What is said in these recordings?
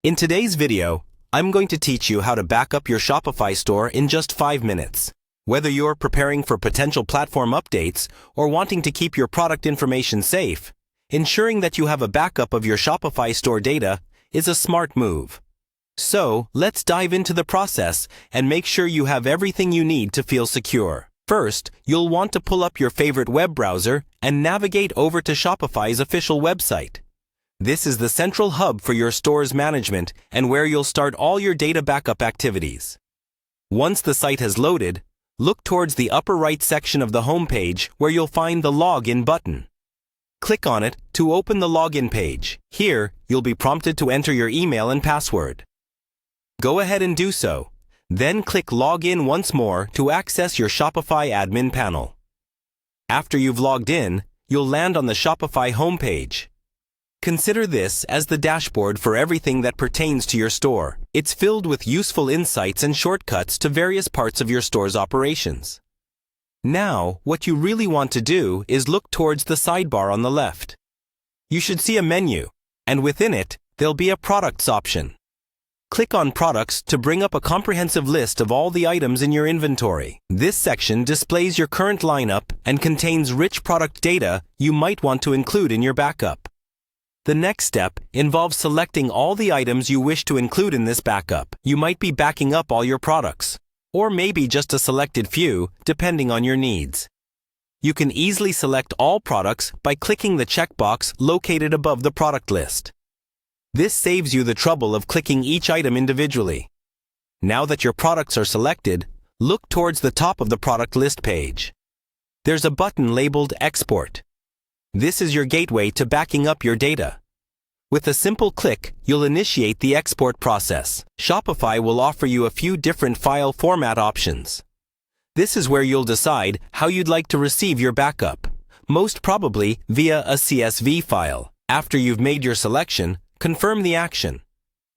In today's video, I'm going to teach you how to back up your Shopify store in just 5 minutes. Whether you're preparing for potential platform updates or wanting to keep your product information safe, ensuring that you have a backup of your Shopify store data is a smart move. So, let's dive into the process and make sure you have everything you need to feel secure. First, you'll want to pull up your favorite web browser and navigate over to Shopify's official website. This is the central hub for your store's management and where you'll start all your data backup activities. Once the site has loaded, look towards the upper right section of the homepage where you'll find the Login button. Click on it to open the login page. Here, you'll be prompted to enter your email and password. Go ahead and do so. Then click Login once more to access your Shopify admin panel. After you've logged in, you'll land on the Shopify homepage. Consider this as the dashboard for everything that pertains to your store. It's filled with useful insights and shortcuts to various parts of your store's operations. Now, what you really want to do is look towards the sidebar on the left. You should see a menu, and within it, there'll be a Products option. Click on Products to bring up a comprehensive list of all the items in your inventory. This section displays your current lineup and contains rich product data you might want to include in your backup. The next step involves selecting all the items you wish to include in this backup. You might be backing up all your products, or maybe just a selected few, depending on your needs. You can easily select all products by clicking the checkbox located above the product list. This saves you the trouble of clicking each item individually. Now that your products are selected, look towards the top of the product list page. There's a button labeled Export. This is your gateway to backing up your data. With a simple click, you'll initiate the export process. Shopify will offer you a few different file format options. This is where you'll decide how you'd like to receive your backup, most probably via a CSV file. After you've made your selection, confirm the action.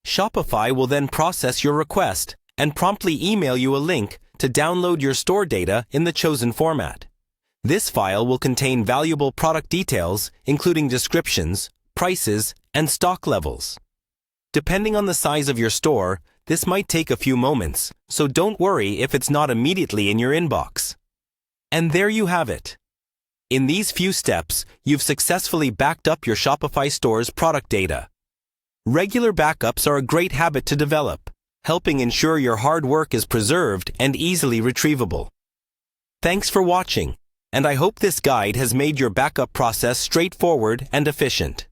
Shopify will then process your request and promptly email you a link to download your store data in the chosen format. This file will contain valuable product details, including descriptions, prices, and stock levels. Depending on the size of your store, this might take a few moments, so don't worry if it's not immediately in your inbox. And there you have it. In these few steps, you've successfully backed up your Shopify store's product data. Regular backups are a great habit to develop, helping ensure your hard work is preserved and easily retrievable. Thanks for watching, and I hope this guide has made your backup process straightforward and efficient.